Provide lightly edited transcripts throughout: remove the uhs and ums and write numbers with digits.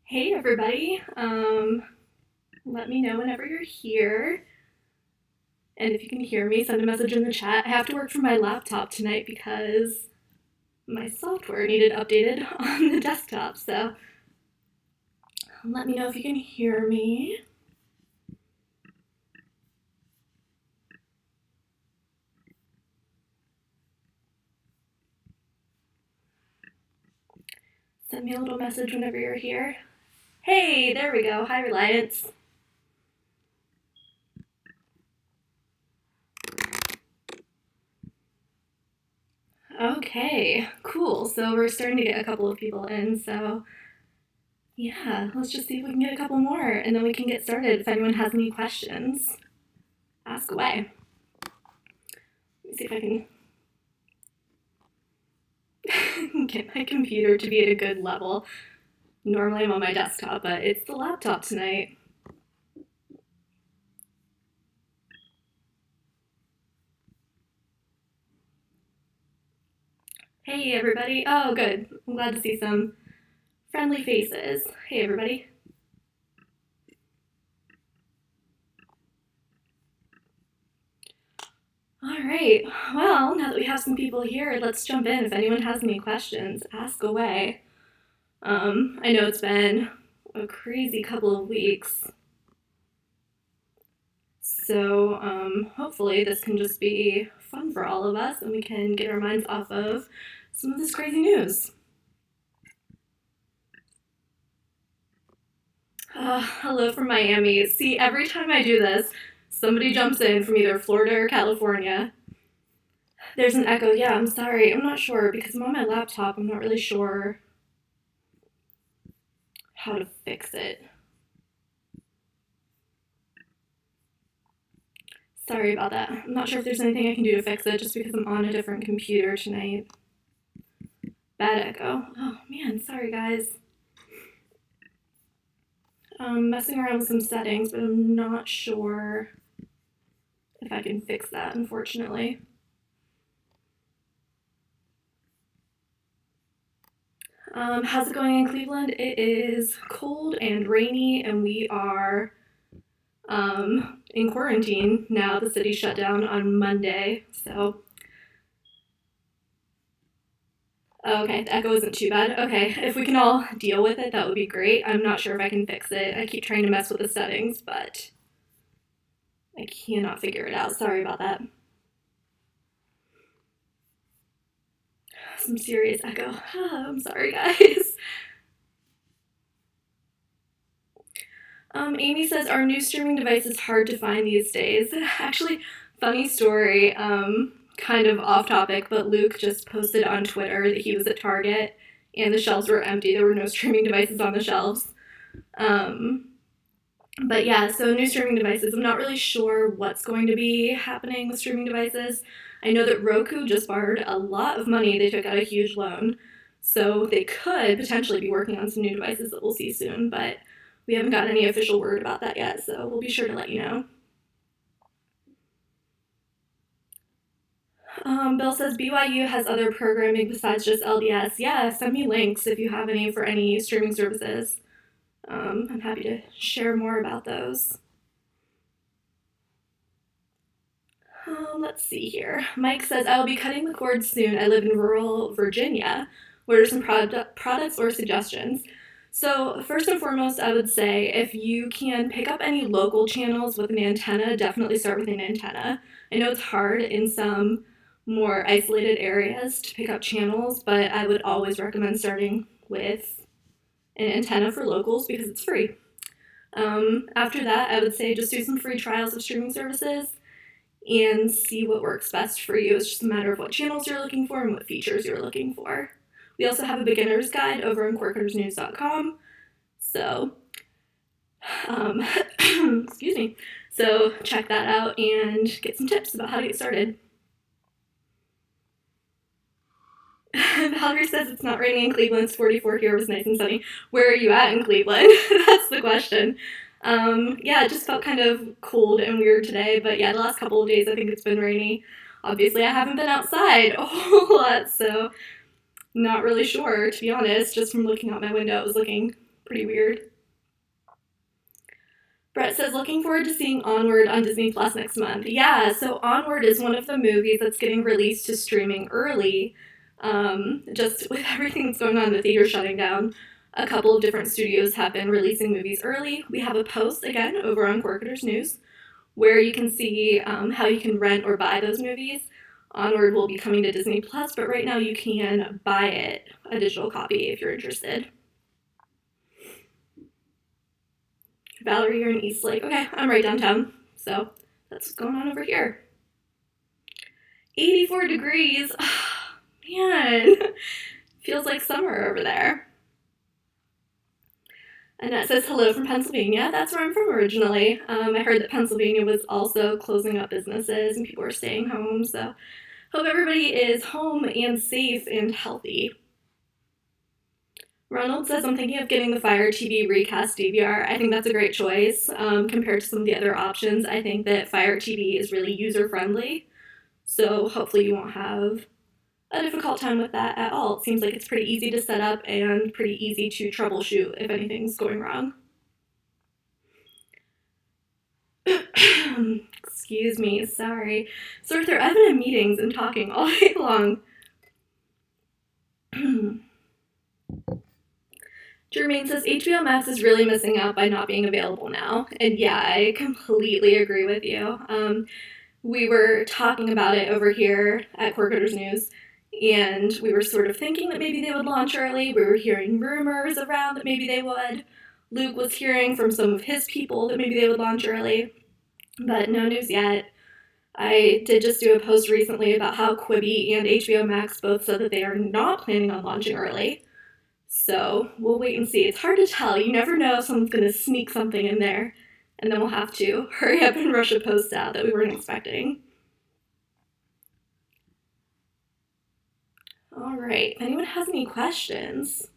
Hey everybody, let me know whenever you're here, and if you can hear me, send a message in the chat. I have to work from my laptop tonight because my software needed updated on the desktop, so let me know if you can hear me. Send me a little message whenever you're here. Hey, there we go. Hi, Reliance. Okay, cool. So we're starting to get a couple of people in, so yeah, let's just see if we can get a couple more, and then we can get started. If anyone has any questions, ask away. Let me see if I can get my computer to be at a good level. Normally I'm on my desktop, but it's the laptop tonight. Hey everybody. Oh, good. I'm glad to see some friendly faces. Hey everybody. All right. Well, now that we have some people here, let's jump in. If anyone has any questions, ask away. I know it's been a crazy couple of weeks. So hopefully this can just be fun for all of us and we can get our minds off of some of this crazy news. Hello from Miami. See, every time I do this, somebody jumps in from either Florida or California. There's an echo. Yeah, I'm sorry. I'm not sure because I'm on my laptop. I'm not really sure how to fix it. Sorry about that. I'm not sure if there's anything I can do to fix it just because I'm on a different computer tonight. Bad echo. Oh man, sorry guys. I'm messing around with some settings, but I'm not sure if I can fix that, unfortunately. How's it going in Cleveland? It is cold and rainy, and we are in quarantine now. The city shut down on Monday, so. Okay, the echo isn't too bad. Okay, if we can all deal with it, that would be great. I'm not sure if I can fix it. I keep trying to mess with the settings, but I cannot figure it out. Sorry about that. Some serious echo. I'm sorry, guys. Amy says, are new streaming devices hard to find these days? Actually, funny story, kind of off topic, but Luke just posted on Twitter that he was at Target and the shelves were empty. There were no streaming devices on the shelves. But yeah, so new streaming devices. I'm not really sure what's going to be happening with streaming devices. I know that Roku just borrowed a lot of money. They took out a huge loan. So they could potentially be working on some new devices that we'll see soon, but we haven't gotten any official word about that yet, so we'll be sure to let you know. Bill says BYU has other programming besides just LDS. Yeah, send me links if you have any for any streaming services. I'm happy to share more about those. Let's see here. Mike says, I will be cutting the cord soon. I live in rural Virginia. What are some products or suggestions? So first and foremost, I would say if you can pick up any local channels with an antenna, definitely start with an antenna. I know it's hard in some more isolated areas to pick up channels, but I would always recommend starting with an antenna for locals because it's free. After that, I would say just do some free trials of streaming services and see what works best for you. It's just a matter of what channels you're looking for and what features you're looking for. We also have a beginner's guide over on quirkersnews.com. So, excuse me. So check that out and get some tips about how to get started. Valerie says it's not raining in Cleveland. It's 44 here. It was nice and sunny. Where are you at in Cleveland? That's the question. Yeah, it just felt kind of cold and weird today, but yeah, the last couple of days I think it's been rainy. Obviously, I haven't been outside a whole lot, so not really sure, to be honest. Just from looking out my window, it was looking Pretty weird. Brett says, looking forward to seeing Onward on Disney Plus next month. Yeah, so Onward is one of the movies that's getting released to streaming early. Just with everything that's going on, the theater shutting down, a couple of different studios have been releasing movies early. We have a post, again, over on Corketers News, where you can see how you can rent or buy those movies. Onward will be coming to Disney Plus, but right now you can buy it, a digital copy, if you're interested. Valerie, you're in Eastlake. Okay, I'm right downtown, so that's what's going on over here. 84 degrees. Oh, man, feels like summer over there. Annette says, hello from Pennsylvania. That's where I'm from originally. I heard that Pennsylvania was also closing up businesses and people are staying home, so hope everybody is home and safe and healthy. Ronald says, I'm thinking of getting the Fire TV recast DVR. I think that's a great choice compared to some of the other options. I think that Fire TV is really user-friendly, so hopefully you won't have a difficult time with that at all. It seems like it's pretty easy to set up and pretty easy to troubleshoot if anything's going wrong. Excuse me, sorry. Sore throat. I've been in meetings and talking all day long. Jermaine says, HBO Max is really missing out by not being available now. And yeah, I completely agree with you. We were talking about it over here at Corketers News, and we were sort of thinking that maybe they would launch early. We were hearing rumors around that maybe they would. Luke was hearing from some of his people that maybe they would launch early, but no news yet. I did just do a post recently about how Quibi and HBO Max both said that they are not planning on launching early. So we'll wait and see. It's hard to tell. You never know if someone's going to sneak something in there, and then we'll have to hurry up and rush a post out that we weren't expecting. All right, if anyone has any questions,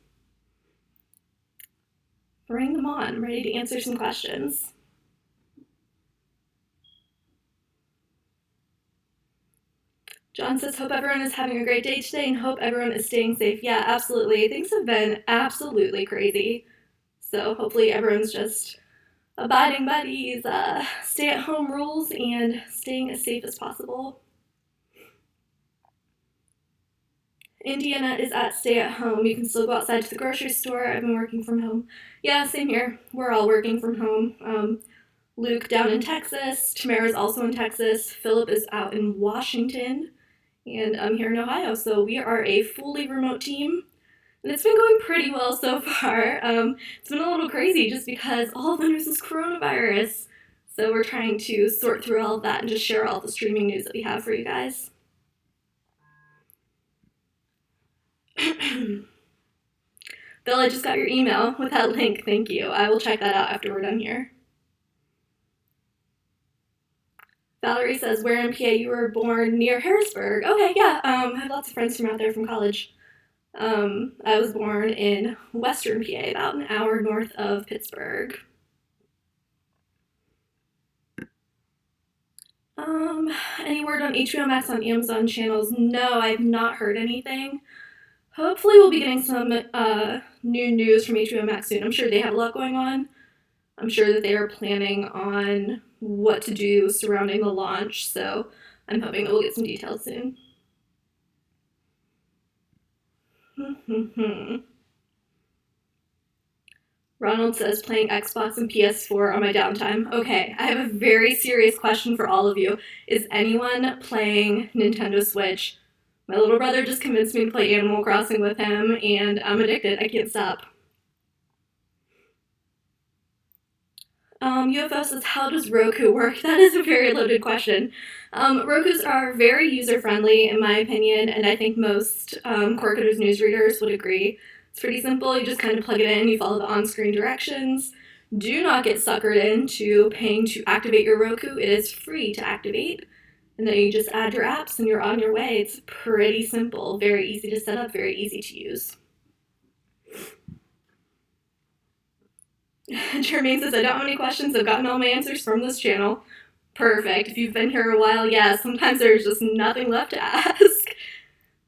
bring them on. I'm ready to answer some questions. John says, hope everyone is having a great day today and hope everyone is staying safe. Yeah, absolutely. Things have been absolutely crazy. So hopefully everyone's just abiding by these stay-at-home rules and staying as safe as possible. Indiana is at stay-at-home. You can still go outside to the grocery store. I've been working from home. Yeah, same here. We're all working from home. Luke down in Texas. Tamara's also in Texas. Philip is out in Washington. And I'm here in Ohio, so we are a fully remote team, and it's been going pretty well so far. It's been a little crazy just because all of the news is coronavirus, so we're trying to sort through all of that and just share all the streaming news that we have for you guys. Bill, I just got your email with that link. Thank you. I will check that out after we're done here. Valerie says, where in PA you were born? Near Harrisburg. Okay, yeah. I have lots of friends from out there from college. I was born in western PA, about an hour north of Pittsburgh. Any word on HBO Max on Amazon channels? No, I've not heard anything. Hopefully we'll be getting some new news from HBO Max soon. I'm sure they have a lot going on. I'm sure that they are planning on what to do surrounding the launch, so I'm hoping that we'll get some details soon. Ronald says, playing Xbox and PS4 on my downtime. Okay, I have a very serious question for all of you. Is anyone playing Nintendo Switch? My little brother just convinced me to play Animal Crossing with him, and I'm addicted. I can't stop. UFO says, how does Roku work? That is a very loaded question. Rokus are very user-friendly, in my opinion, and I think most Corketers news readers would agree. It's pretty simple. You just kind of plug it in, you follow the on-screen directions. Do not get suckered into paying to activate your Roku. It is free to activate. And then you just add your apps and you're on your way. It's pretty simple, very easy to set up, very easy to use. Jermaine says, I don't have any questions. I've gotten all my answers from this channel. Perfect. If you've been here a while, yeah, sometimes there's just nothing left to ask.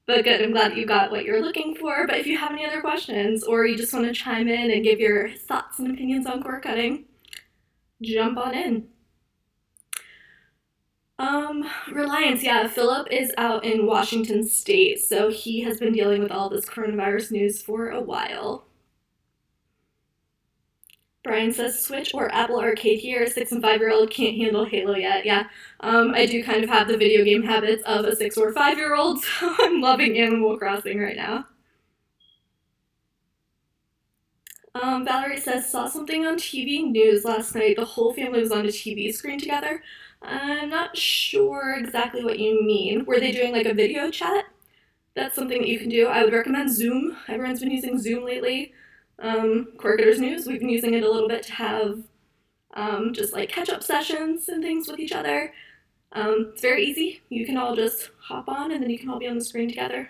But good, I'm glad that you got what you're looking for. But if you have any other questions or you just want to chime in and give your thoughts and opinions on cord cutting, jump on in. Reliance, yeah, Philip is out in Washington State, so he has been dealing with all this coronavirus news for a while. Brian says Switch or Apple Arcade here. 6 and 5-year-old can't handle Halo yet. Yeah, I do kind of have the video game habits of a 6 or 5-year-old, so I'm loving Animal Crossing right now. Valerie says, saw something on TV news last night. The whole family was on a TV screen together. I'm not sure exactly what you mean. Were they doing like a video chat? That's something that you can do. I would recommend Zoom. Everyone's been using Zoom lately. Corketers News, we've been using it a little bit to have just like catch-up sessions and things with each other. It's very easy. You can all just hop on and then you can all be on the screen together.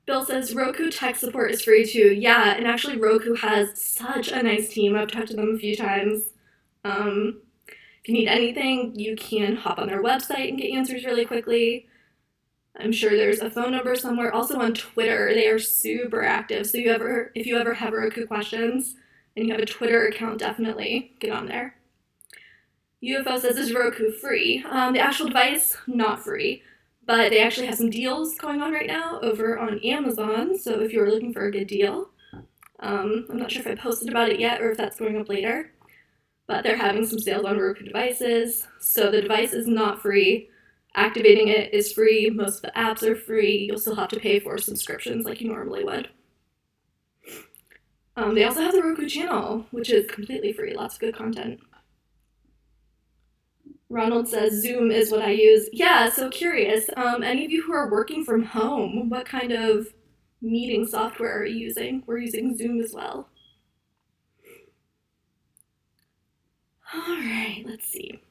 Bill says Roku tech support is free too. Yeah, and actually Roku has such a nice team. I've talked to them a few times. If you need anything, you can hop on their website and get answers really quickly. I'm sure there's a phone number somewhere. Also on Twitter, they are super active. So if you ever have Roku questions and you have a Twitter account, definitely get on there. UFO says, is Roku free? The actual device, not free. But they actually have some deals going on right now over on Amazon. So if you're looking for a good deal, I'm not sure if I posted about it yet or if that's going up later. But they're having some sales on Roku devices. So the device is not free. Activating it is free. Most of the apps are free. You'll still have to pay for subscriptions like you normally would. They also have the Roku channel, which is completely free. Lots of good content. Ronald says, Zoom is what I use. Yeah, so curious. Any of you who are working from home, what kind of meeting software are you using? We're using Zoom as well. All right, let's see.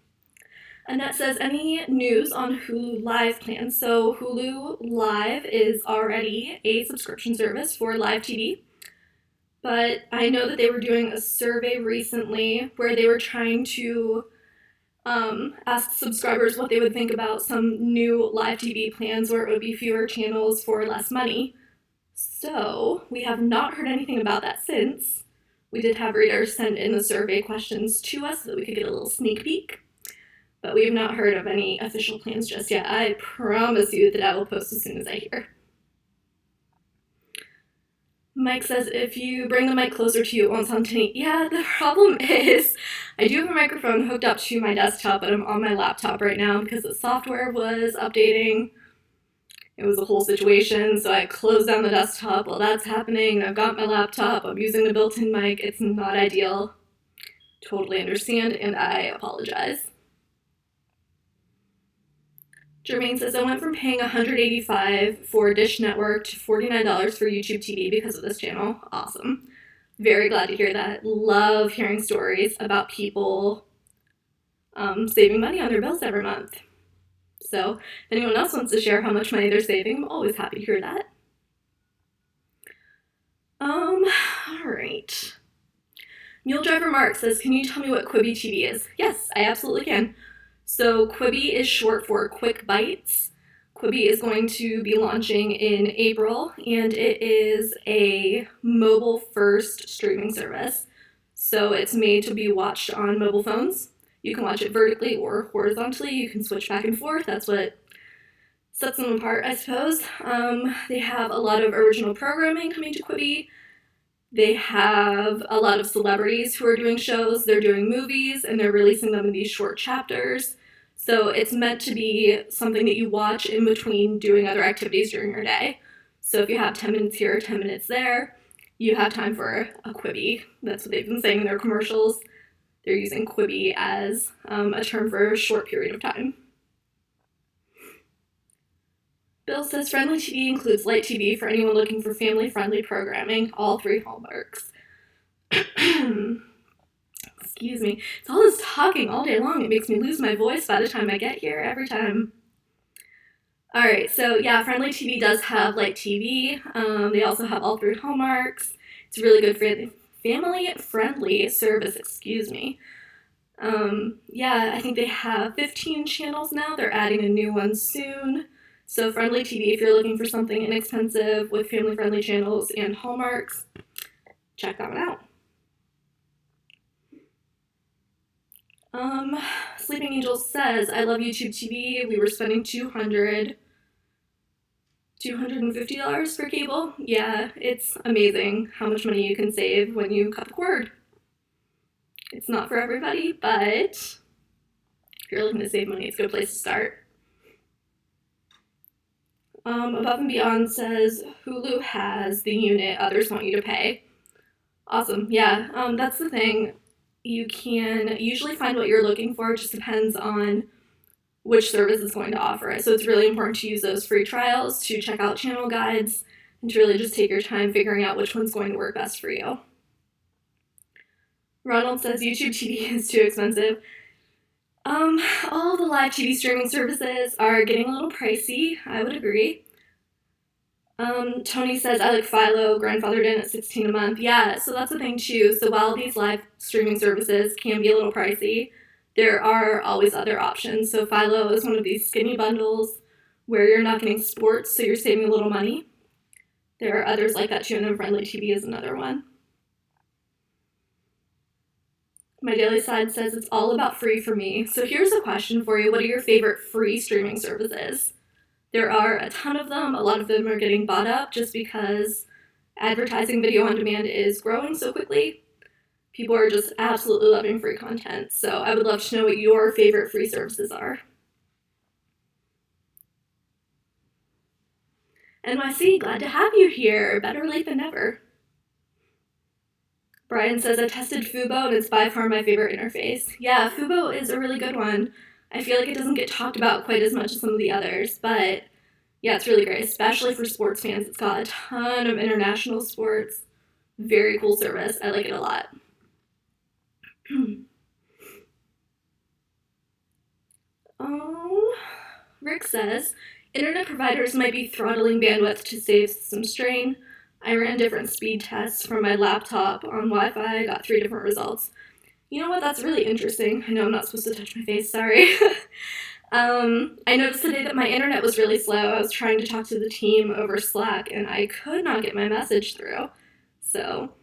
Annette says, any news on Hulu Live plans? So Hulu Live is already a subscription service for live TV. But I know that they were doing a survey recently where they were trying to ask subscribers what they would think about some new live TV plans where it would be fewer channels for less money. So we have not heard anything about that since. We did have readers send in the survey questions to us so that we could get a little sneak peek. But we have not heard of any official plans just yet. I promise you that I will post as soon as I hear. Mike says, if you bring the mic closer to you, it won't sound tinny. Yeah, the problem is I do have a microphone hooked up to my desktop, but I'm on my laptop right now because the software was updating. It was a whole situation, so I closed down the desktop while that's happening. I've got my laptop. I'm using the built-in mic. It's not ideal. Totally understand, and I apologize. Jermaine says, I went from paying $185 for Dish Network to $49 for YouTube TV because of this channel. Awesome. Very glad to hear that. Love hearing stories about people saving money on their bills every month. So if anyone else wants to share how much money they're saving, I'm always happy to hear that. All right. Mule Driver Mark says, can you tell me what Quibi TV is? Yes, I absolutely can. So Quibi is short for Quick Bites. Quibi is going to be launching in April, and it is a mobile-first streaming service. So it's made to be watched on mobile phones. You can watch it vertically or horizontally. You can switch back and forth. That's what sets them apart, I suppose. They have a lot of original programming coming to Quibi. They have a lot of celebrities who are doing shows. They're doing movies, and they're releasing them in these short chapters. So it's meant to be something that you watch in between doing other activities during your day. So if you have 10 minutes here, 10 minutes there, you have time for a Quibi. That's what they've been saying in their commercials. They're using Quibi as a term for a short period of time. Bill says friendly TV includes light TV for anyone looking for family-friendly programming, all 3 hallmarks. Excuse me. It's all this talking all day long. It makes me lose my voice by the time I get here every time. All right, so yeah, friendly TV does have light TV. They also have all 3 hallmarks. It's a really good family-friendly service, excuse me. Yeah, I think they have 15 channels now. They're adding a new one soon. So Friendly TV, if you're looking for something inexpensive with family-friendly channels and hallmarks, check that one out. Sleeping Angels says, I love YouTube TV. We were spending $250 for cable. Yeah, it's amazing how much money you can save when you cut the cord. It's not for everybody, but if you're looking to save money, it's a good place to start. Above and Beyond says, Hulu has the unit others want you to pay. Awesome. Yeah, that's the thing. You can usually find what you're looking for. It just depends on which service is going to offer it. So it's really important to use those free trials, to check out channel guides, and to really just take your time figuring out which one's going to work best for you. Ronald says YouTube TV is too expensive. All the live TV streaming services are getting a little pricey. I would agree. Tony says, I like Philo, grandfathered in at $16 a month. Yeah, so that's the thing too. So while these live streaming services can be a little pricey, there are always other options. So Philo is one of these skinny bundles where you're not getting sports, so you're saving a little money. There are others like that too, and then Friendly TV is another one. My Daily Side says it's all about free for me. So here's a question for you. What are your favorite free streaming services? There are a ton of them. A lot of them are getting bought up just because advertising video on demand is growing so quickly. People are just absolutely loving free content. So I would love to know what your favorite free services are. NYC, glad to have you here. Better late than never. Brian says, I tested Fubo and it's by far my favorite interface. Yeah, Fubo is a really good one. I feel like it doesn't get talked about quite as much as some of the others, but yeah, it's really great, especially for sports fans. It's got a ton of international sports. Very cool service. I like it a lot. Rick says, internet providers might be throttling bandwidth to save system strain. I ran different speed tests from my laptop on Wi-Fi. I got 3 different results. You know what? That's really interesting. I know I'm not supposed to touch my face. Sorry. I noticed today that my internet was really slow. I was trying to talk to the team over Slack, and I could not get my message through. So,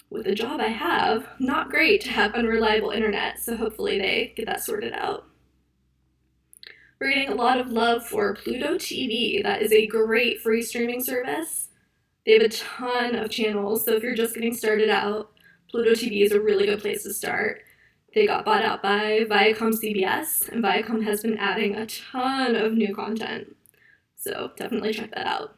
with the job I have, not great to have unreliable internet. So hopefully they get that sorted out. We're getting a lot of love for Pluto TV. That is a great free streaming service. They have a ton of channels, so if you're just getting started out, Pluto TV is a really good place to start. They got bought out by Viacom CBS, and Viacom has been adding a ton of new content. So definitely check that out.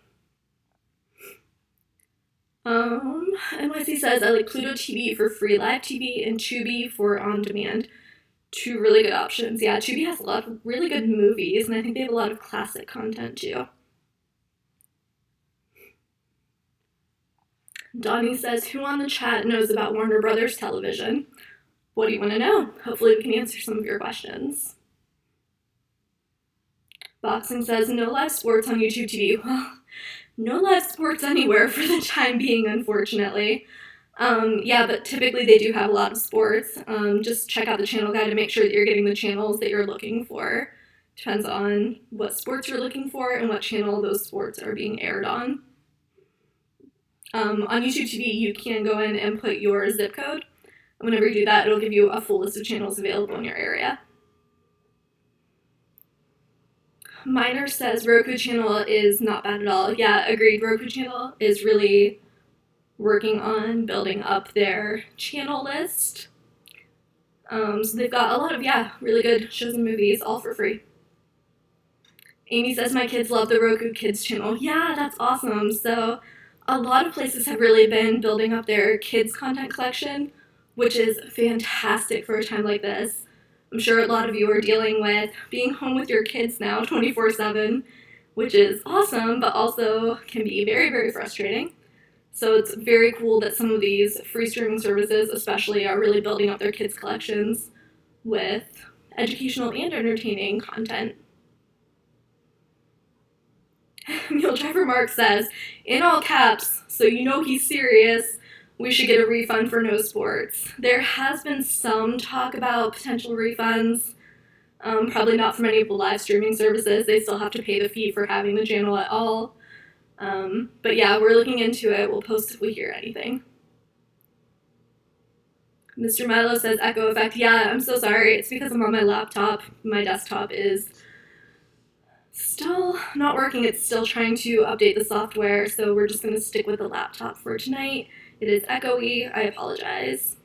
NYC says, I like Pluto TV for free live TV and Tubi for on-demand. 2 really good options. Yeah, Tubi has a lot of really good movies, and I think they have a lot of classic content too. Donnie says, who on the chat knows about Warner Brothers Television? What do you want to know? Hopefully we can answer some of your questions. Boxing says, no live sports on YouTube TV. Well, no live sports anywhere for the time being, unfortunately. Yeah, but typically they do have a lot of sports. Just check out the channel guide to make sure that you're getting the channels that you're looking for. Depends on what sports you're looking for and what channel those sports are being aired on. On YouTube TV, you can go in and put your zip code. And whenever you do that, it'll give you a full list of channels available in your area. Miner says Roku channel is not bad at all. Yeah, agreed. Roku channel is really working on building up their channel list. So they've got a lot of, really good shows and movies, all for free. Amy says, my kids love the Roku Kids channel. Yeah, that's awesome. So a lot of places have really been building up their kids content collection, which is fantastic for a time like this. I'm sure a lot of you are dealing with being home with your kids now 24/7, which is awesome, but also can be very, very frustrating. So it's very cool that some of these free streaming services especially are really building up their kids collections with educational and entertaining content. Mule Driver Mark says, in all caps, so you know he's serious, we should get a refund for no sports. There has been some talk about potential refunds. Probably not from any of the live streaming services. They still have to pay the fee for having the channel at all. But yeah, we're looking into it. We'll post if we hear anything. Mr. Milo says echo effect. Yeah, I'm so sorry. It's because I'm on my laptop. My desktop is still not working. It's still trying to update the software, so we're just going to stick with the laptop for tonight. It is echoey. I apologize.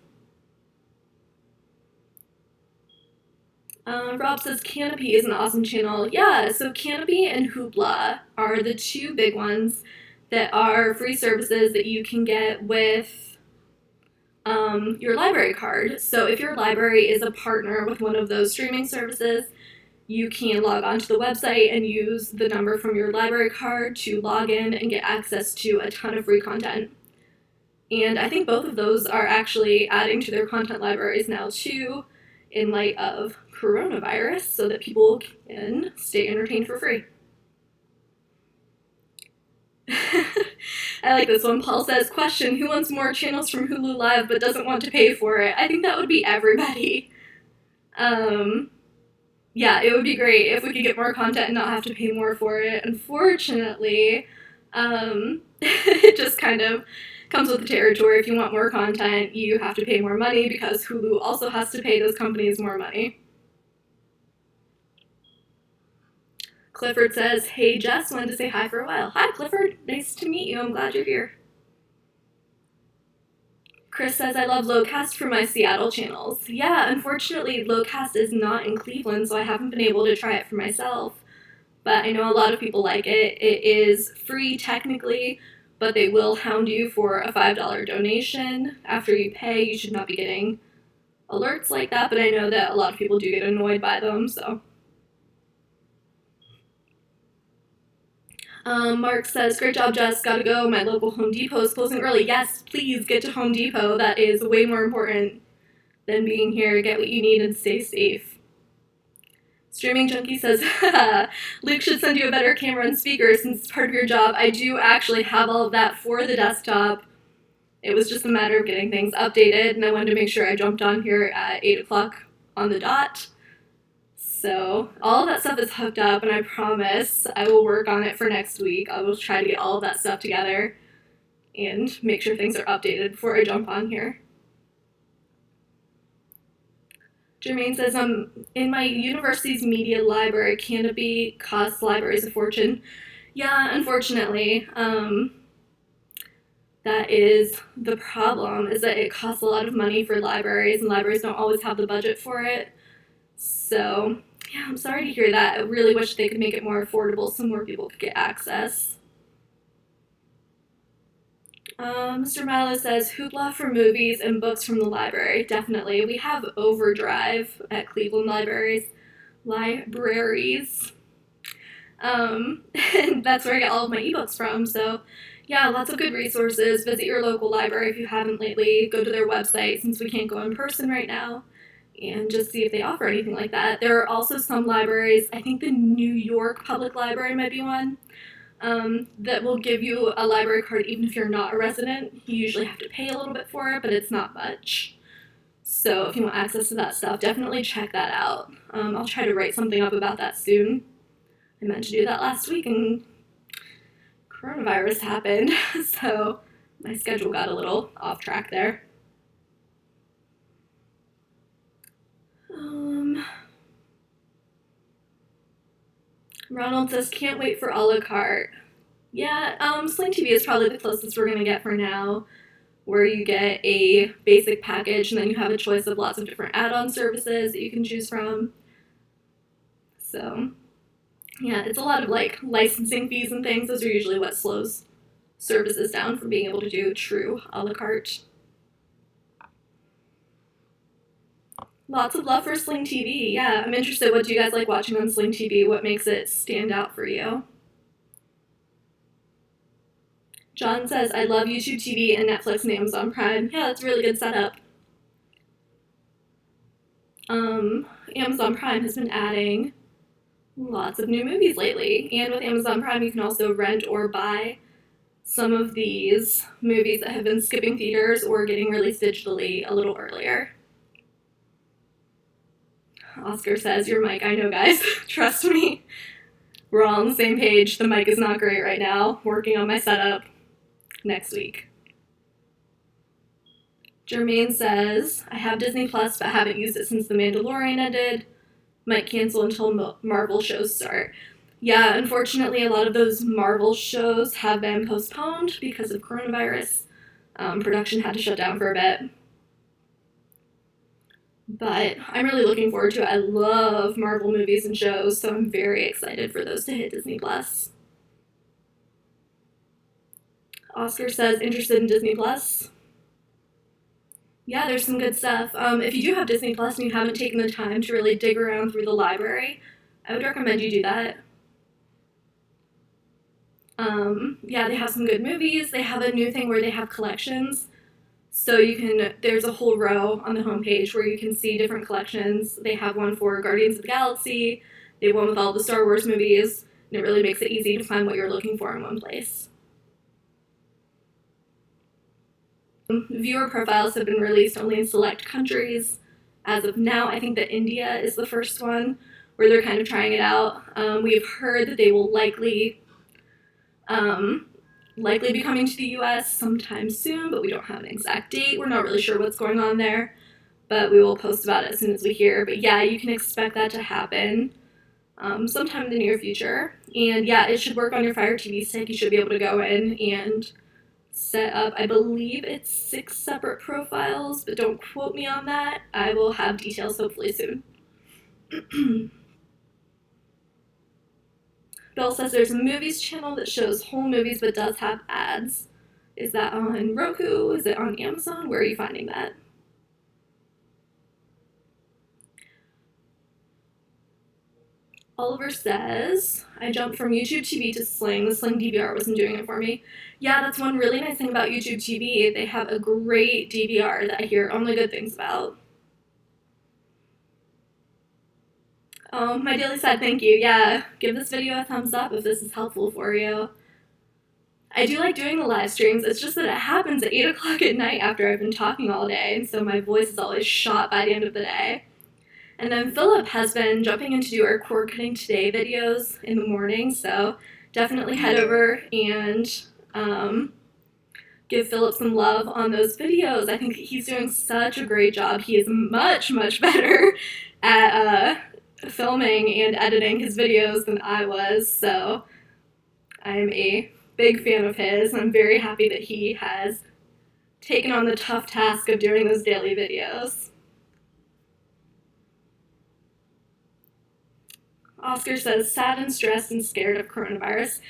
Rob says Canopy is an awesome channel. Yeah, so Canopy and Hoopla are the two big ones that are free services that you can get with your library card. So if your library is a partner with one of those streaming services, you can log onto the website and use the number from your library card to log in and get access to a ton of free content. And I think both of those are actually adding to their content libraries now too, in light of coronavirus, so that people can stay entertained for free. I like this one. Paul says, question, who wants more channels from Hulu Live but doesn't want to pay for it? I think that would be everybody. Yeah, it would be great if we could get more content and not have to pay more for it. Unfortunately, it just kind of comes with the territory. If you want more content, you have to pay more money because Hulu also has to pay those companies more money. Clifford says, hey Jess, wanted to say hi for a while. Hi Clifford, nice to meet you. I'm glad you're here. Chris says, I love Lowcast for my Seattle channels. Yeah, unfortunately, Lowcast is not in Cleveland, so I haven't been able to try it for myself. But I know a lot of people like it. It is free technically, but they will hound you for a $5 donation. After you pay, you should not be getting alerts like that, but I know that a lot of people do get annoyed by them, so. Mark says, great job, Jess. Gotta go. My local Home Depot is closing early. Yes, please get to Home Depot. That is way more important than being here. Get what you need and stay safe. Streaming Junkie says, Luke should send you a better camera and speaker since it's part of your job. I do actually have all of that for the desktop. It was just a matter of getting things updated, and I wanted to make sure I jumped on here at 8 o'clock on the dot. So all of that stuff is hooked up, and I promise I will work on it for next week. I will try to get all of that stuff together and make sure things are updated before I jump on here. Jermaine says, in my university's media library, Canopy costs libraries a fortune. Yeah, unfortunately, that is the problem, is that it costs a lot of money for libraries, and libraries don't always have the budget for it. So, yeah, I'm sorry to hear that. I really wish they could make it more affordable so more people could get access. Mr. Milo says, Hoopla for movies and books from the library. Definitely. We have Overdrive at Cleveland Libraries. And that's where I get all of my ebooks from. So, yeah, lots of good resources. Visit your local library if you haven't lately. Go to their website since we can't go in person right now, and just see if they offer anything like that. There are also some libraries, I think the New York Public Library might be one, that will give you a library card even if you're not a resident. You usually have to pay a little bit for it, but it's not much. So if you want access to that stuff, definitely check that out. I'll try to write something up about that soon. I meant to do that last week and coronavirus happened, so my schedule got a little off track there. Ronald says, can't wait for a la carte. Yeah, Sling TV is probably the closest we're going to get for now, where you get a basic package and then you have a choice of lots of different add-on services that you can choose from. So, yeah, it's a lot of like licensing fees and things. Those are usually what slows services down from being able to do true a la carte. Lots of love for Sling TV. Yeah, I'm interested. What do you guys like watching on Sling TV? What makes it stand out for you? John says, I love YouTube TV and Netflix and Amazon Prime. Yeah, that's a really good setup. Amazon Prime has been adding lots of new movies lately. And with Amazon Prime, you can also rent or buy some of these movies that have been skipping theaters or getting released digitally a little earlier. Oscar says, your mic, I know, guys. Trust me. We're all on the same page. The mic is not great right now. Working on my setup next week. Jermaine says, I have Disney Plus, but haven't used it since The Mandalorian ended. Might cancel until Marvel shows start. Yeah, unfortunately, a lot of those Marvel shows have been postponed because of coronavirus. Production had to shut down for a bit. But I'm really looking forward to it. I love Marvel movies and shows, so I'm very excited for those to hit Disney Plus. Oscar says, interested in Disney Plus? Yeah, there's some good stuff. If you do have Disney Plus and you haven't taken the time to really dig around through the library, I would recommend you do that. Yeah, they have some good movies. They have a new thing where they have collections. So there's a whole row on the homepage where you can see different collections. They have one for Guardians of the Galaxy. They have one with all the Star Wars movies. And it really makes it easy to find what you're looking for in one place. Viewer profiles have been released only in select countries. As of now, I think that India is the first one where they're kind of trying it out. We've heard that they will likely be coming to the US sometime soon, but we don't have an exact date. We're not really sure what's going on there, but we will post about it as soon as we hear. But yeah, you can expect that to happen sometime in the near future. And yeah, it should work on your Fire TV stick. You should be able to go in and set up, I believe it's 6 separate profiles, but don't quote me on that. I will have details hopefully soon. Bill says there's a movies channel that shows whole movies but does have ads. Is that on Roku? Is it on Amazon? Where are you finding that? Oliver says, I jumped from YouTube TV to Sling. The Sling DVR wasn't doing it for me. Yeah, that's one really nice thing about YouTube TV. They have a great DVR that I hear only good things about. Oh, my daily side, thank you. Yeah, give this video a thumbs up if this is helpful for you. I do like doing the live streams. It's just that it happens at 8 o'clock at night after I've been talking all day, and so my voice is always shot by the end of the day. And then Philip has been jumping in to do our cord cutting today videos in the morning, so definitely head over and give Philip some love on those videos. I think he's doing such a great job. He is much, much better at filming and editing his videos than I was, so I'm a big fan of his. I'm very happy that he has taken on the tough task of doing those daily videos. Oscar says, sad and stressed and scared of coronavirus.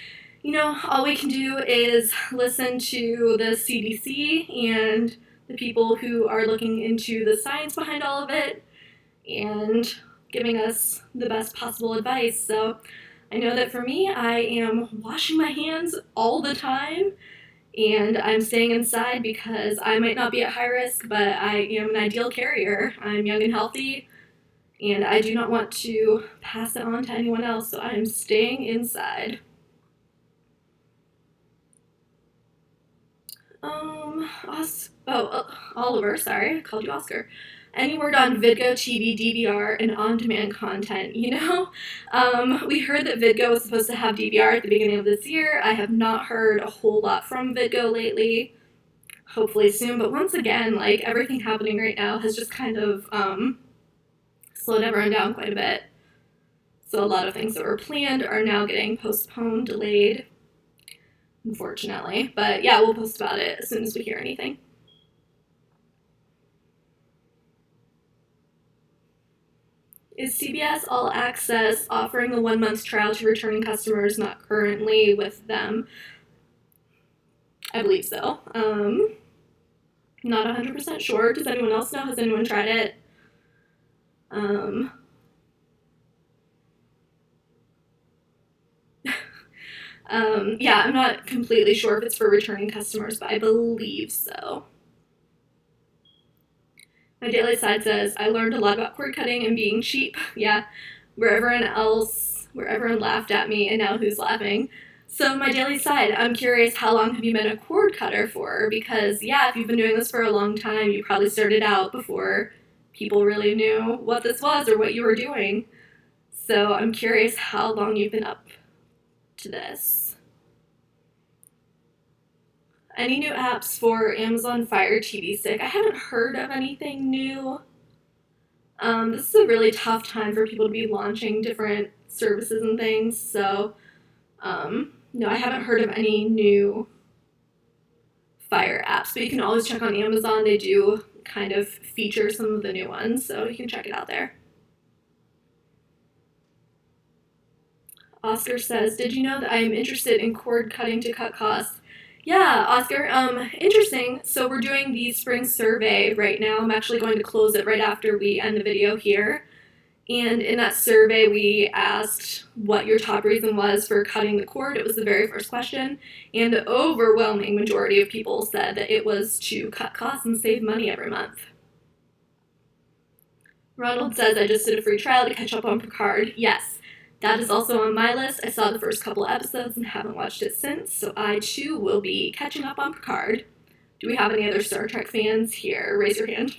You know, all we can do is listen to the CDC and the people who are looking into the science behind all of it and giving us the best possible advice. So I know that for me, I am washing my hands all the time and I'm staying inside because I might not be at high risk, but I am an ideal carrier. I'm young and healthy, and I do not want to pass it on to anyone else, so I am staying inside. Oliver, sorry, I called you Oscar. Any word on Vidgo TV, DVR, and on-demand content? You know, we heard that Vidgo was supposed to have DVR at the beginning of this year. I have not heard a whole lot from Vidgo lately. Hopefully soon, but once again, like, everything happening right now has just kind of slowed everyone down quite a bit. So a lot of things that were planned are now getting postponed, delayed, unfortunately. But yeah, we'll post about it as soon as we hear anything. Is CBS All Access offering a 1-month trial to returning customers not currently with them? I believe so. Not 100% sure. Does anyone else know? Has anyone tried it? Yeah, I'm not completely sure if it's for returning customers, but I believe so. My daily side says, I learned a lot about cord cutting and being cheap. Yeah, where everyone laughed at me, and now who's laughing? So my daily side, I'm curious, how long have you been a cord cutter for? Because yeah, if you've been doing this for a long time, you probably started out before people really knew what this was or what you were doing. So I'm curious how long you've been up to this. Any new apps for Amazon Fire TV Stick? I haven't heard of anything new. This is a really tough time for people to be launching different services and things, so no, I haven't heard of any new Fire apps, but you can always check on Amazon. They do kind of feature some of the new ones, so you can check it out there. Oscar says, did you know that I am interested in cord cutting to cut costs? Yeah, Oscar, interesting. So we're doing the spring survey right now. I'm actually going to close it right after we end the video here. And in that survey, we asked what your top reason was for cutting the cord. It was the very first question. And the overwhelming majority of people said that it was to cut costs and save money every month. Ronald says, I just did a free trial to catch up on Picard. Yes, that is also on my list. I saw the first couple episodes and haven't watched it since, so I too will be catching up on Picard. Do we have any other Star Trek fans here? Raise your hand.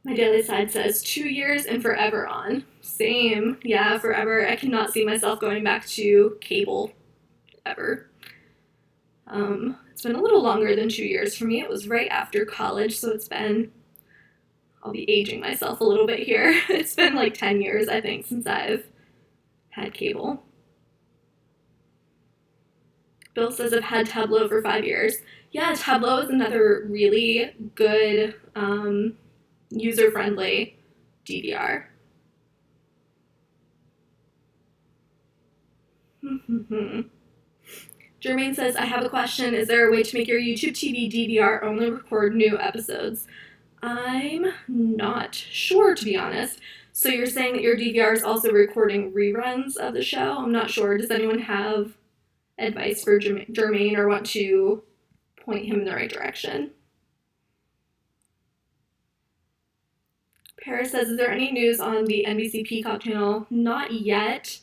My daily side says 2 years and forever on. Same. Yeah, forever. I cannot see myself going back to cable ever. It's been a little longer than 2 years for me. It was right after college, so I'll be aging myself a little bit here. It's been like 10 years, I think, since I've had cable. Bill says I've had Tableau for 5 years. Yeah, Tableau is another really good, user-friendly DVR. Jermaine says, I have a question. Is there a way to make your YouTube TV DVR only record new episodes? I'm not sure, to be honest. So you're saying that your DVR is also recording reruns of the show? I'm not sure. Does anyone have advice for Jermaine or want to point him in the right direction? Paris says, is there any news on the NBC Peacock channel? Not yet.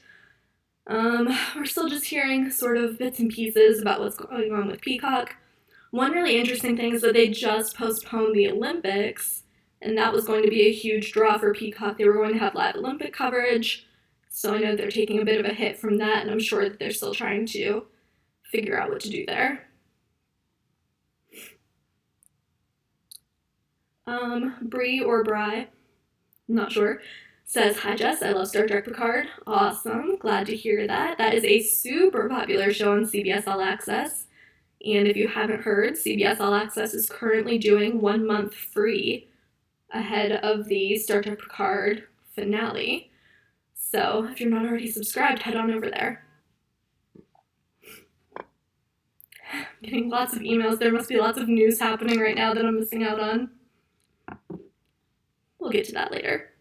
We're still just hearing sort of bits and pieces about what's going on with Peacock. One really interesting thing is that they just postponed the Olympics, and that was going to be a huge draw for Peacock. They were going to have live Olympic coverage, so I know they're taking a bit of a hit from that, and I'm sure that they're still trying to figure out what to do there. Bree or Bry, I'm not sure, says, hi Jess, I love Star Trek Picard. Awesome, glad to hear that. That is a super popular show on CBS All Access. And if you haven't heard, CBS All Access is currently doing 1 month free ahead of the Star Trek Picard finale. So if you're not already subscribed, head on over there. I'm getting lots of emails. There must be lots of news happening right now that I'm missing out on. We'll get to that later.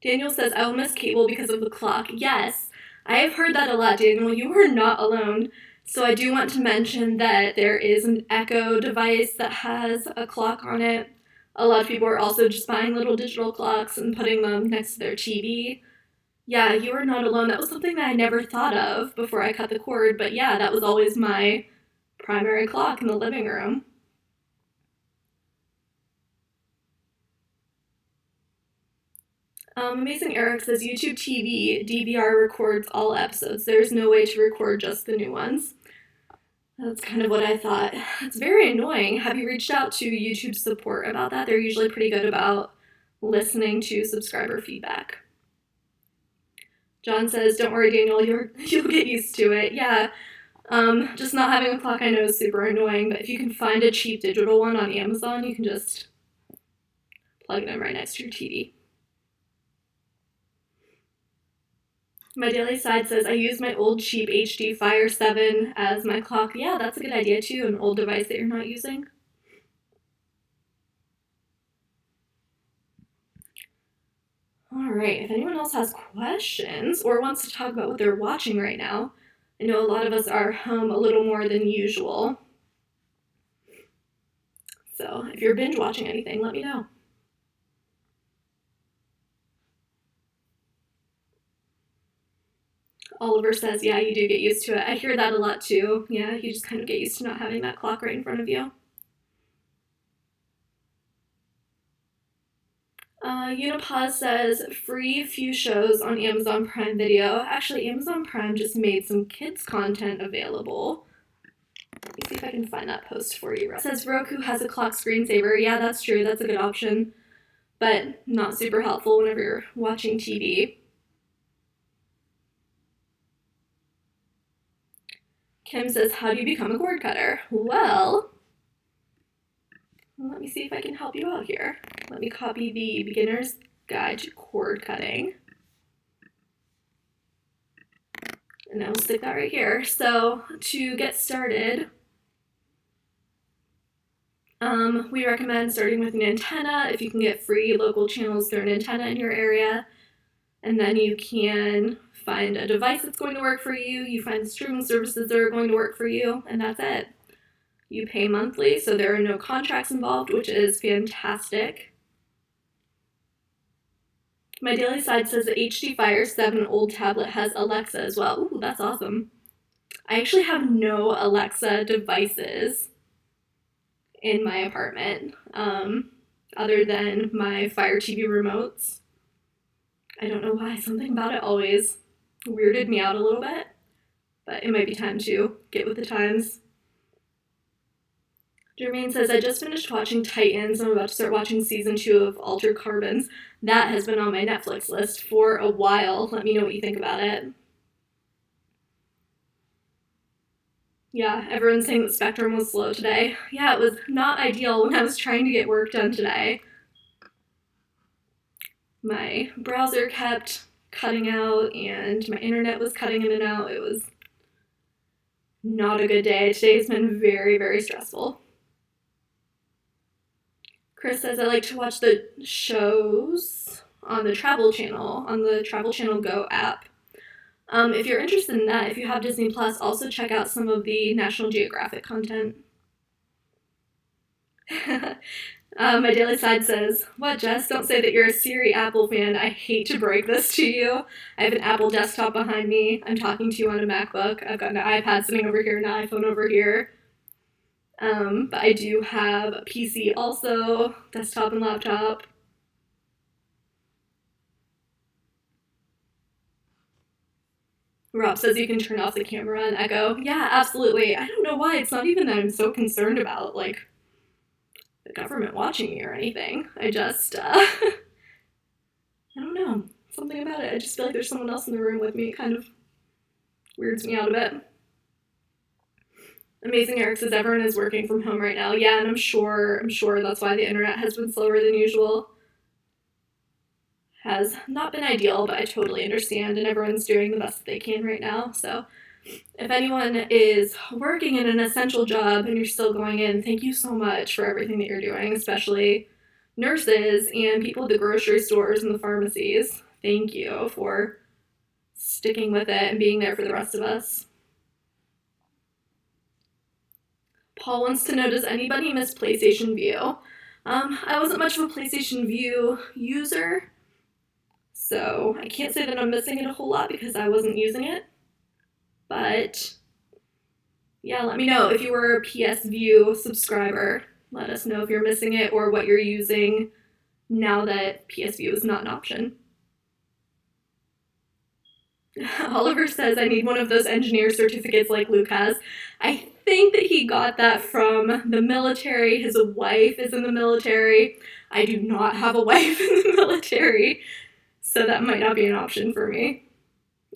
Daniel says, I will miss cable because of the clock. Yes, I have heard that a lot, Daniel. You are not alone. So I do want to mention that there is an Echo device that has a clock on it. A lot of people are also just buying little digital clocks and putting them next to their TV. Yeah, you are not alone. That was something that I never thought of before I cut the cord, but yeah, that was always my primary clock in the living room. Amazing Eric says, YouTube TV DVR records all episodes. There's no way to record just the new ones. That's kind of what I thought. It's very annoying. Have you reached out to YouTube support about that? They're usually pretty good about listening to subscriber feedback. John says, don't worry, Daniel, you'll get used to it. Yeah, just not having a clock I know is super annoying, but if you can find a cheap digital one on Amazon, you can just plug it in right next to your TV. My daily side says, I use my old cheap HD Fire 7 as my clock. Yeah, that's a good idea too, an old device that you're not using. All right, if anyone else has questions or wants to talk about what they're watching right now, I know a lot of us are home a little more than usual. So if you're binge watching anything, let me know. Oliver says, yeah, you do get used to it. I hear that a lot too. Yeah, you just kind of get used to not having that clock right in front of you. Unipause says free few shows on Amazon Prime Video. Actually, Amazon Prime just made some kids content available. Let me see if I can find that post for you. It says Roku has a clock screensaver. Yeah, that's true. That's a good option, but not super helpful whenever you're watching TV. Kim says, how do you become a cord cutter? Well, let me see if I can help you out here. Let me copy the beginner's guide to cord cutting. And I will stick that right here. So to get started, we recommend starting with an antenna if you can get free local channels through an antenna in your area. And then you can find a device that's going to work for you. You find the streaming services that are going to work for you, and that's it. You pay monthly, so there are no contracts involved, which is fantastic. My Daily Side says the HD Fire 7 old tablet has Alexa as well. Ooh, that's awesome. I actually have no Alexa devices in my apartment, other than my Fire TV remotes. I don't know why, something about it always weirded me out a little bit, but it might be time to get with the times. Jermaine says, I just finished watching Titans. I'm about to start watching season 2 of Altered Carbons. That has been on my Netflix list for a while. Let me know what you think about it. Yeah, everyone's saying that Spectrum was slow today. Yeah, it was not ideal when I was trying to get work done today. My browser kept cutting out and my internet was cutting in and out. It was not a good day. Today's been very, very stressful. Chris says, I like to watch the shows on the Travel Channel, on the Travel Channel Go app. If you're interested in that, if you have Disney Plus, also check out some of the National Geographic content. My Daily Side says, what, Jess? Don't say that you're a Siri Apple fan. I hate to break this to you. I have an Apple desktop behind me. I'm talking to you on a MacBook. I've got an iPad sitting over here, an iPhone over here. But I do have a PC also, desktop and laptop. Rob says you can turn off the camera and echo. Yeah, absolutely. I don't know why. It's not even that I'm so concerned about, like, the government watching me or anything. I just, I don't know. Something about it. I just feel like there's someone else in the room with me. It kind of weirds me out a bit. Amazing Eric says everyone is working from home right now. Yeah, and I'm sure that's why the internet has been slower than usual. Has not been ideal, but I totally understand, and everyone's doing the best that they can right now. So if anyone is working in an essential job and you're still going in, thank you so much for everything that you're doing, especially nurses and people at the grocery stores and the pharmacies. Thank you for sticking with it and being there for the rest of us. Paul wants to know, does anybody miss PlayStation View? I wasn't much of a PlayStation View user, so I can't say that I'm missing it a whole lot because I wasn't using it. But yeah, let me know if you were a PS View subscriber. Let us know if you're missing it or what you're using now that PS View is not an option. Oliver says, I need one of those engineer certificates like Luke has. I think that he got that from the military. His wife is in the military. I do not have a wife in the military, so that might not be an option for me.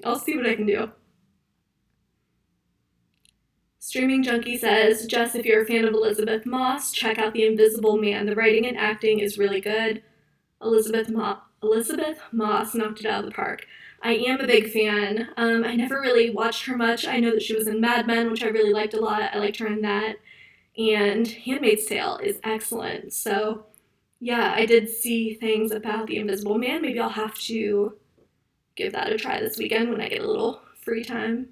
I'll see what I can do. Streaming Junkie says, Jess, if you're a fan of Elizabeth Moss, check out The Invisible Man. The writing and acting is really good. Elizabeth Moss knocked it out of the park. I am a big fan. I never really watched her much. I know that she was in Mad Men, which I really liked a lot. I liked her in that. And Handmaid's Tale is excellent. So, yeah, I did see things about The Invisible Man. Maybe I'll have to give that a try this weekend when I get a little free time.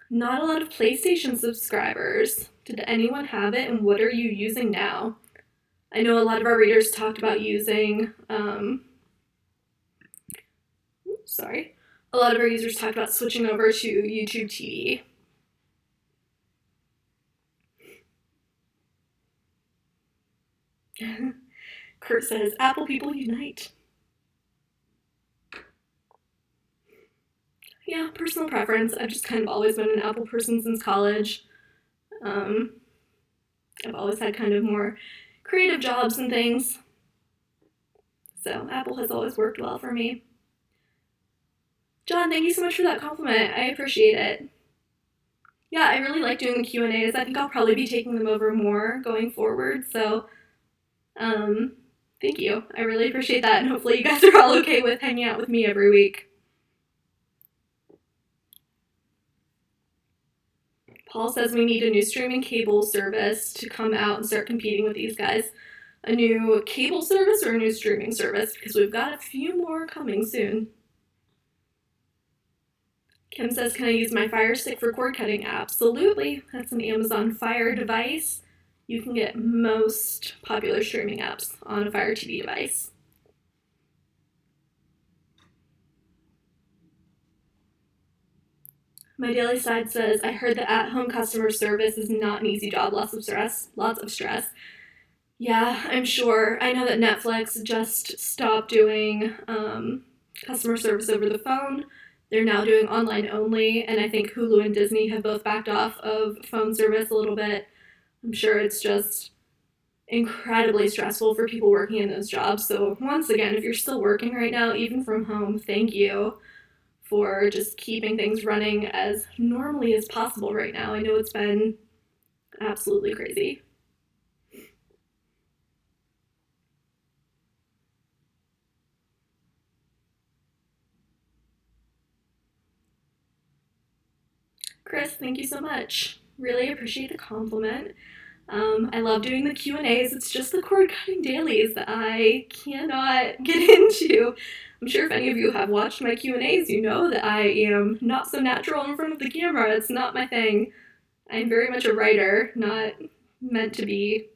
Not a lot of PlayStation subscribers. Did anyone have it, and what are you using now? I know a lot of our readers talked about using, a lot of our users talked about switching over to YouTube TV. Kurt says, Apple people unite. Yeah, personal preference. I've just kind of always been an Apple person since college. I've always had kind of more creative jobs and things. So Apple has always worked well for me. John, thank you so much for that compliment. I appreciate it. Yeah, I really like doing the Q&As. I think I'll probably be taking them over more going forward. So, thank you. I really appreciate that. And hopefully you guys are all okay with hanging out with me every week. Paul says we need a new streaming cable service to come out and start competing with these guys. A new cable service or a new streaming service? Because we've got a few more coming soon. Kim says, can I use my Fire Stick for cord cutting? Absolutely. That's an Amazon Fire device. You can get most popular streaming apps on a Fire TV device. My Daily Side says, I heard that at-home customer service is not an easy job, lots of stress. Yeah, I'm sure. I know that Netflix just stopped doing customer service over the phone. They're now doing online only, and I think Hulu and Disney have both backed off of phone service a little bit. I'm sure it's just incredibly stressful for people working in those jobs. So once again, if you're still working right now, even from home, thank you for just keeping things running as normally as possible right now. I know it's been absolutely crazy. Chris, thank you so much. Really appreciate the compliment. I love doing the Q&As. It's just the cord cutting dailies that I cannot get into. I'm sure if any of you have watched my Q&As, you know that I am not so natural in front of the camera. It's not my thing. I'm very much a writer, not meant to be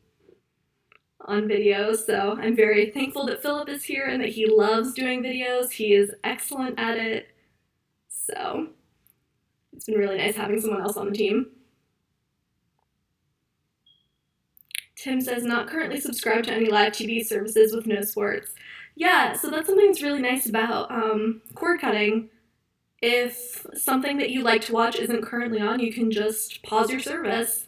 on videos. So I'm very thankful that Philip is here and that he loves doing videos. He is excellent at it. So it's been really nice having someone else on the team. Tim says, not currently subscribed to any live TV services with no sports. Yeah, so that's something that's really nice about cord cutting. If something that you like to watch isn't currently on, you can just pause your service.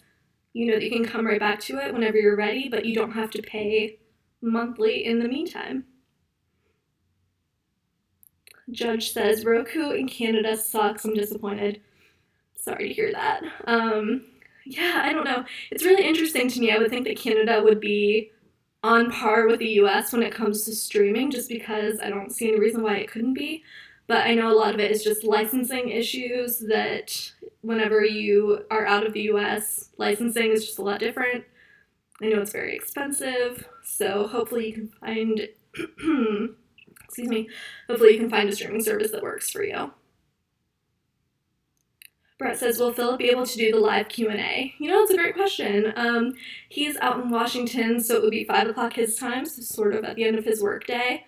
You know that you can come right back to it whenever you're ready, but you don't have to pay monthly in the meantime. Judge says, Roku in Canada sucks. I'm disappointed. Sorry to hear that. Yeah, I don't know. It's really interesting to me. I would think that Canada would be on par with the US when it comes to streaming, just because I don't see any reason why it couldn't be. But I know a lot of it is just licensing issues, that whenever you are out of the US, licensing is just a lot different. I know it's very expensive, so hopefully you can find, hopefully you can find a streaming service that works for you. Brett says, will Philip be able to do the live Q&A? You know, it's a great question. He's out in Washington, so it would be 5 o'clock his time, so sort of at the end of his work day.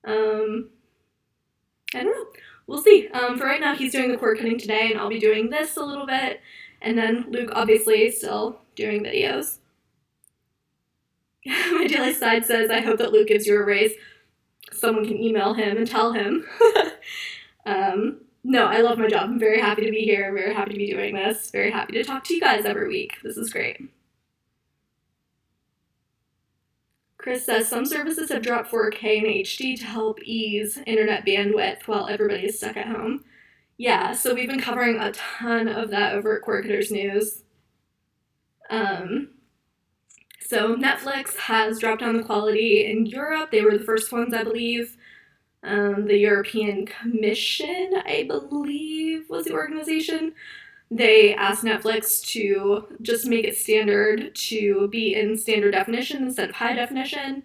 I don't know. We'll see. For right now, he's doing the cord cutting today, and I'll be doing this a little bit. And then Luke, obviously, still doing videos. My Daily Side says, I hope that Luke gives you a raise. Someone can email him and tell him. No, I love my job. I'm very happy to be here. I'm very happy to be doing this. Very happy to talk to you guys every week. This is great. Chris says, some services have dropped 4K and HD to help ease internet bandwidth while everybody is stuck at home. Yeah, so we've been covering a ton of that over at Cord Cutters News. So Netflix has dropped down the quality in Europe. They were the first ones, I believe. The European Commission, I believe, was the organization. They asked Netflix to just make it standard to be in standard definition instead of high definition.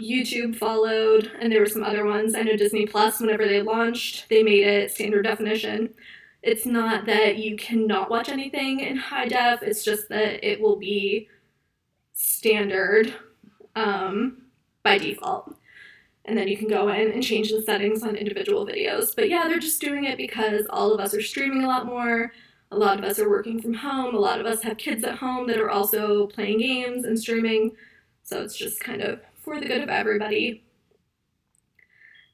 YouTube followed, and there were some other ones. I know Disney Plus, whenever they launched, they made it standard definition. It's not that you cannot watch anything in high def, it's just that it will be standard by default. And then you can go in and change the settings on individual videos. But yeah, they're just doing it because all of us are streaming a lot more. A lot of us are working from home. A lot of us have kids at home that are also playing games and streaming. So it's just kind of for the good of everybody.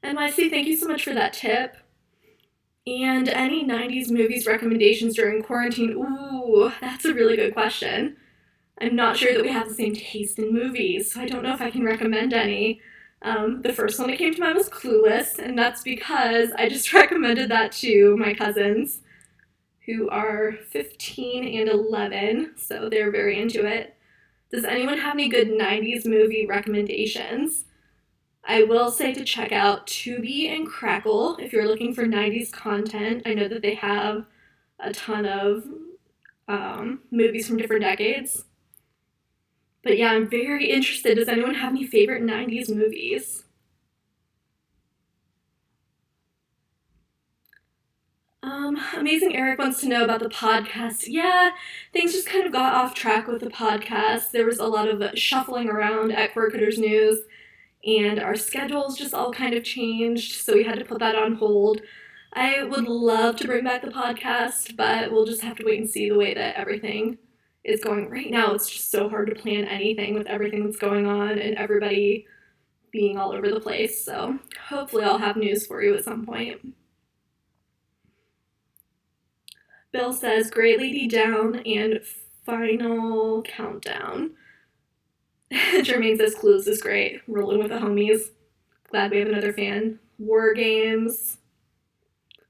NYC, thank you so much for that tip. And any 90s movies recommendations during quarantine? Ooh, that's a really good question. I'm not sure that we have the same taste in movies, so I don't know if I can recommend any. The first one that came to mind was Clueless, and that's because I just recommended that to my cousins, who are 15 and 11, so they're very into it. Does anyone have any good 90s movie recommendations? I will say to check out Tubi and Crackle if you're looking for 90s content. I know that they have a ton of movies from different decades. But yeah, I'm very interested. Does anyone have any favorite 90s movies? Amazing Eric wants to know about the podcast. Yeah, things just kind of got off track with the podcast. There was a lot of shuffling around at Quirketers News, and our schedules just all kind of changed, so we had to put that on hold. I would love to bring back the podcast, but we'll just have to wait and see the way that everything is going. Right now, it's just so hard to plan anything with everything that's going on and everybody being all over the place, so hopefully I'll have news for you at some point. Bill says, Great Lady Down and Final Countdown. Jermaine says, Clues is great. Rolling with the homies. Glad we have another fan. War Games.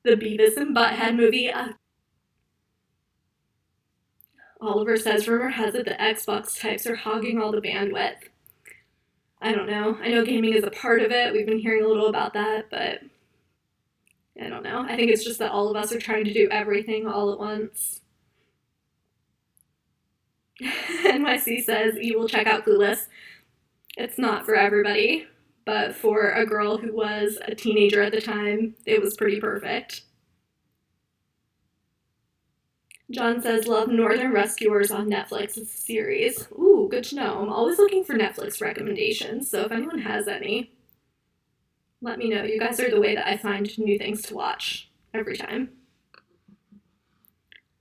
The Beavis and Butthead movie. Oliver says, Rumor has it the Xbox types are hogging all the bandwidth. I don't know. I know gaming is a part of it. We've been hearing a little about that, but I don't know. I think it's just that all of us are trying to do everything all at once. NYC says, you will check out Clueless. It's not for everybody, but for a girl who was a teenager at the time, it was pretty perfect. John says, love Northern Rescuers on Netflix. It's a series. Ooh, good to know. I'm always looking for Netflix recommendations, so if anyone has any, let me know. You guys are the way that I find new things to watch every time.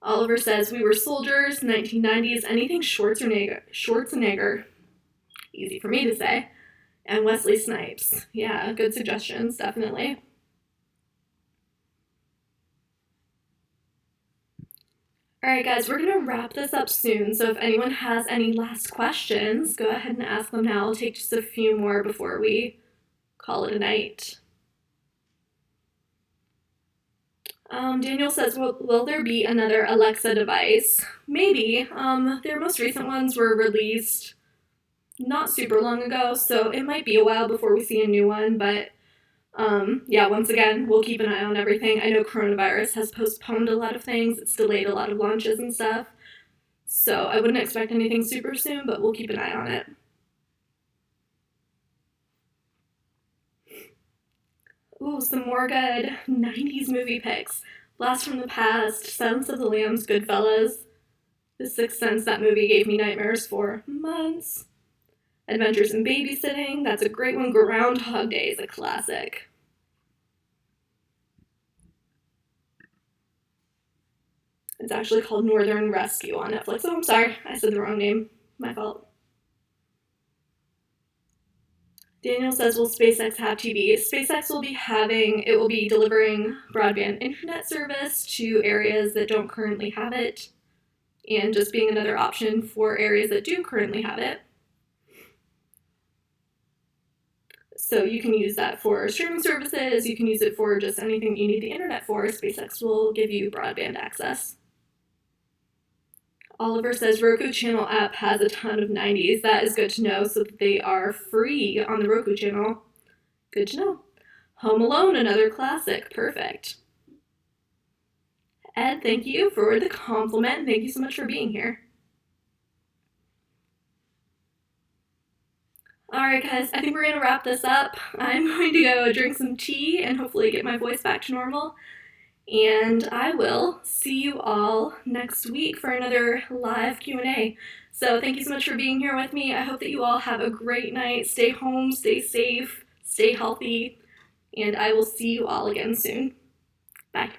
Oliver says, we were soldiers, 1990s, anything Schwarzenegger. Easy for me to say. And Wesley Snipes. Yeah, good suggestions, definitely. Alright guys, we're going to wrap this up soon, so if anyone has any last questions, go ahead and ask them now. I'll take just a few more before we call it a night. Daniel says, will there be another Alexa device? Maybe. Their most recent ones were released not super long ago, so it might be a while before we see a new one, but yeah, once again, we'll keep an eye on everything. I know coronavirus has postponed a lot of things. It's delayed a lot of launches and stuff, so I wouldn't expect anything super soon, but we'll keep an eye on it. Ooh, some more good 90s movie picks. Blast from the Past, Silence of the Lambs, Goodfellas. The Sixth Sense, that movie gave me nightmares for months. Adventures in Babysitting, that's a great one. Groundhog Day is a classic. It's actually called Northern Rescue on Netflix. Oh, I'm sorry, I said the wrong name. My fault. Daniel says, will SpaceX have TV? SpaceX will be delivering broadband internet service to areas that don't currently have it, and just being another option for areas that do currently have it. So you can use that for streaming services, you can use it for just anything you need the internet for. SpaceX will give you broadband access. Oliver says, Roku channel app has a ton of 90s. That is good to know, so that they are free on the Roku channel. Good to know. Home Alone, another classic. Perfect. Ed, thank you for the compliment. Thank you so much for being here. Alright guys, I think we're going to wrap this up. I'm going to go drink some tea and hopefully get my voice back to normal. And I will see you all next week for another live Q&A. So thank you so much for being here with me. I hope that you all have a great night. Stay home, stay safe, stay healthy, and I will see you all again soon. Bye.